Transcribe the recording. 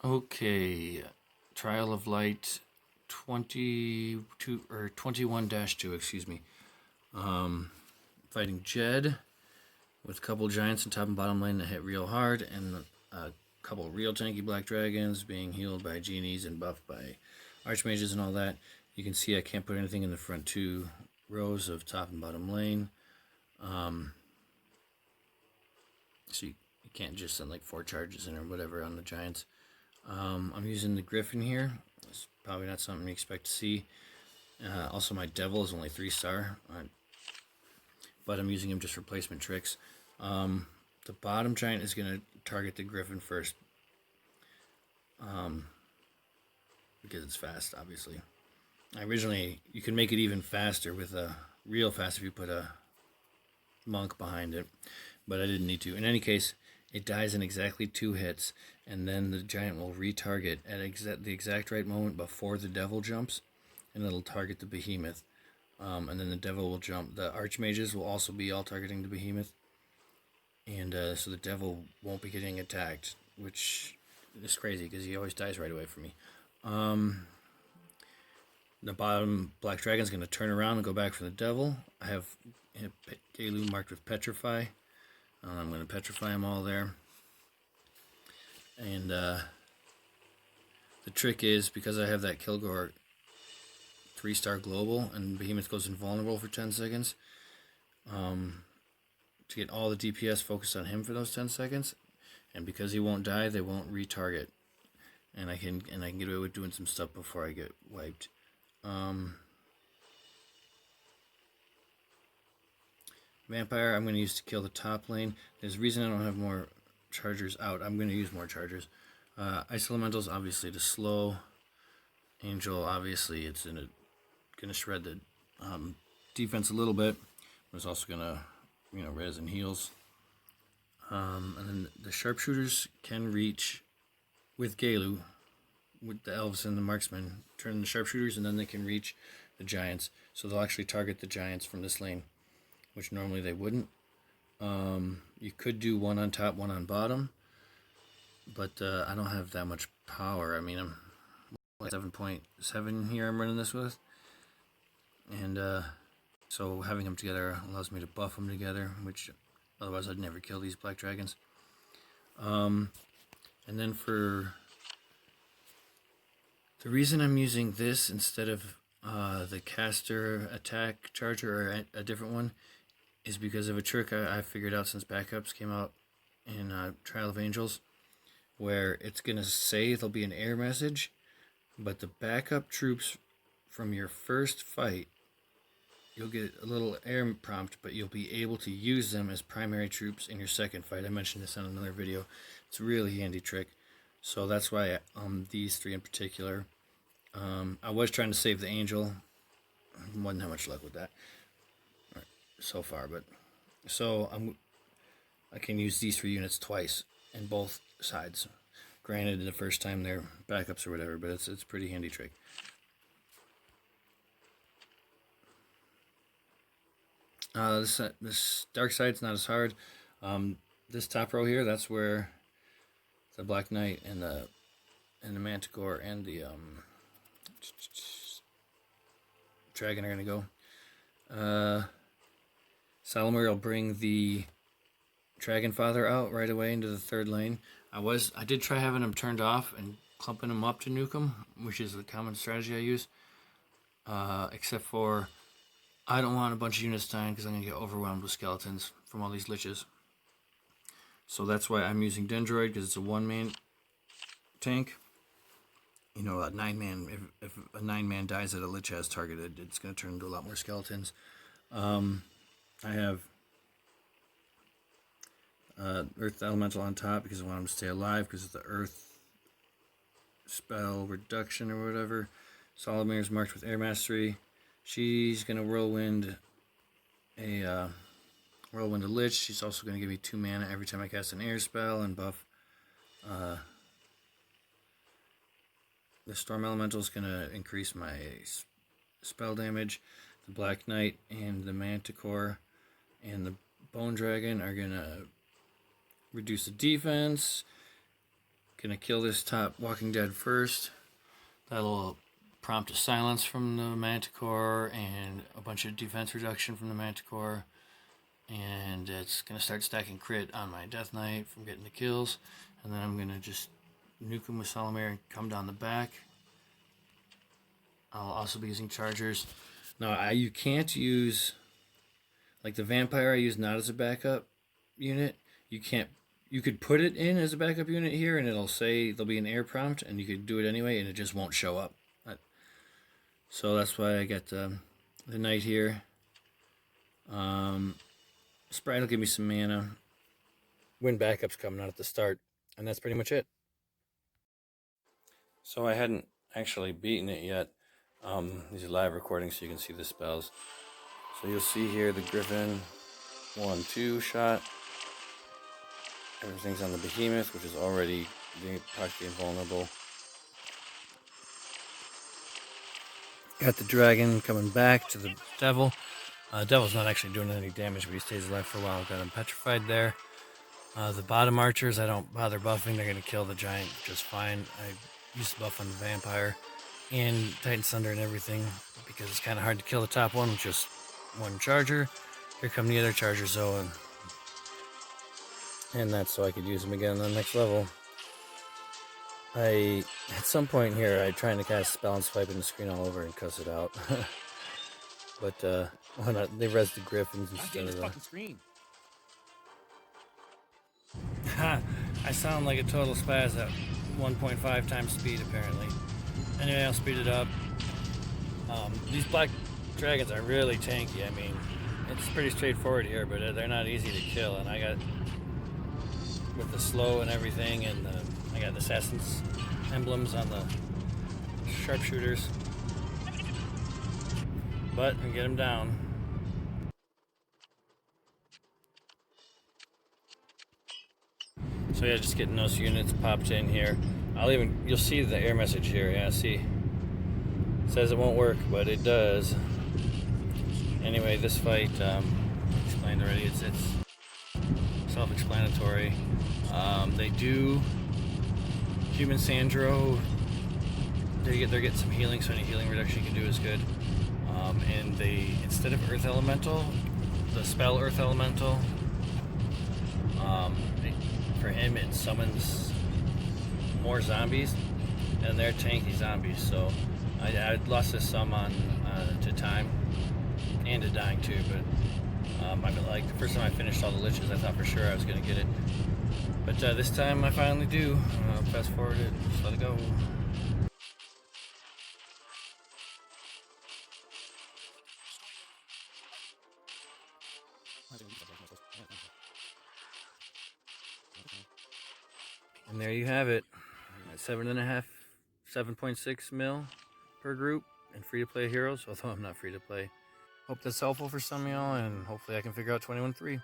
Okay, Trial of Light 22 or 21-2, excuse me. Fighting Jed with a couple giants in top and bottom lane that hit real hard, and a couple real tanky black dragons being healed by genies and buffed by archmages and all that. You can see I can't put anything in the front two rows of top and bottom lane. So you can't just send like 4 charges in or whatever on the giants. I'm using the Griffin here. It's probably not something you expect to see. Also, my Devil is only 3-star, but I'm using him just for placement tricks. The bottom giant is going to target the Griffin first, because it's fast, obviously. Originally, you can make it even faster with a real fast if you put a monk behind it, but I didn't need to. In any case, it dies in exactly 2 hits, and then the giant will retarget at the exact right moment before the devil jumps, and it'll target the behemoth. And then the devil will jump. The archmages will also be all targeting the behemoth, and so the devil won't be getting attacked, which is crazy because he always dies right away from me. The bottom black dragon is going to turn around and go back for the devil. I have Gelu marked with Petrify. I'm going to petrify them all there. And the trick is, because I have that Kilgore 3-star global and Behemoth goes invulnerable for 10 seconds, to get all the DPS focused on him for those 10 seconds. And because he won't die, they won't retarget. And I can get away with doing some stuff before I get wiped. Vampire I'm going to use to kill the top lane. There's a reason I don't have more chargers out. I'm going to use more chargers. Ice Elementals obviously to slow. Angel obviously it's going to shred the defense a little bit. But it's also going to res and heals. And then the sharpshooters can reach with Gelu, with the elves and the marksmen, turn the sharpshooters, and then they can reach the giants. So they'll actually target the giants from this lane, which normally they wouldn't. You could do 1 on top, 1 on bottom, but I don't have that much power. I mean, I'm 7.7 here I'm running this with, and so having them together allows me to buff them together, which otherwise I'd never kill these black dragons. And then for the reason I'm using this instead of the caster attack charger or a different one is because of a trick I figured out since backups came out in Trial of Angels, where it's going to say there'll be an air message, but the backup troops from your first fight, you'll get a little air prompt, but you'll be able to use them as primary troops in your second fight. I mentioned this on another video. It's a really handy trick. So that's why these 3 in particular. I was trying to save the angel. Wasn't have much luck with that so far, but so I can use these 3 units twice in both sides. Granted, the first time they're backups or whatever, but it's a pretty handy trick. This dark side's not as hard. This top row here, that's where the Black Knight and the Manticore and the Dragon are gonna go. Solymyr will bring the Dragon Father out right away into the 3rd lane. I did try having him turned off and clumping him up to nuke him, which is the common strategy I use. Except for I don't want a bunch of units dying because I'm gonna get overwhelmed with skeletons from all these liches. So that's why I'm using Dendroid, because it's a 1-man tank. A 9-man. If a 9-man dies that a lich has targeted, it's going to turn into a lot more skeletons. I have Earth Elemental on top because I want him to stay alive because of the Earth spell reduction or whatever. Solymyr is marked with Air Mastery. She's going to whirlwind a lich. She's also going to give me 2 mana every time I cast an air spell and buff. The Storm Elemental is going to increase my spell damage. The Black Knight and the Manticore and the Bone Dragon are going to reduce the defense, Gonna kill this top Walking Dead first. That'll prompt a silence from the Manticore and a bunch of defense reduction from the Manticore. And it's gonna start stacking crit on my Death Knight from getting the kills. And then I'm gonna just nuke him with Solymyr and come down the back. I'll also be using chargers. Now, you can't use, like the Vampire I use not as a backup unit. You can't, you could put it in as a backup unit here and it'll say there'll be an air prompt and you could do it anyway and it just won't show up. So that's why I got the Knight here. Sprite will give me some mana. When backup's coming out at the start. And that's pretty much it. So I hadn't actually beaten it yet. These are live recordings so you can see the spells. So you'll see here the Griffin 1-2 shot. Everything's on the Behemoth, which is already practically invulnerable. Got the Dragon coming back to the Devil. Devil's not actually doing any damage, but he stays alive for a while. Got him petrified there. The bottom archers, I don't bother buffing. They're going to kill the Giant just fine. I used to buff on the Vampire and Titan Thunder and everything because it's kind of hard to kill the top one with just one charger. Here come the other chargers though, and that's so I could use them again on the next level. At some point here, I trying to cast Spell and swiping the screen all over and cuss it out. But why not? They res the Griffins instead of the fucking screen. I sound like a total spaz at 1.5 times speed apparently. Anyway, I'll speed it up. These black dragons are really tanky. I mean, it's pretty straightforward here, but they're not easy to kill. And I got, with the slow and everything, and I got the assassin's emblems on the sharpshooters. But I get them down. So yeah, just getting those units popped in here. You'll see the error message here. Yeah, see. It says it won't work, but it does. Anyway, this fight, explained already. It's self-explanatory. They do human Sandro. They're getting some healing, so any healing reduction you can do is good. And instead of Earth Elemental, the spell Earth Elemental, for him it summons more zombies, and they're tanky zombies. So I lost this some on to time and to dying too. But I mean, like the first time I finished all the liches, I thought for sure I was gonna get it. But this time I finally do. Fast forward it, just let it go. And there you have it. 7.6 mil per group and free to play heroes, although I'm not free to play. Hope that's helpful for some of y'all, and hopefully I can figure out 21-3.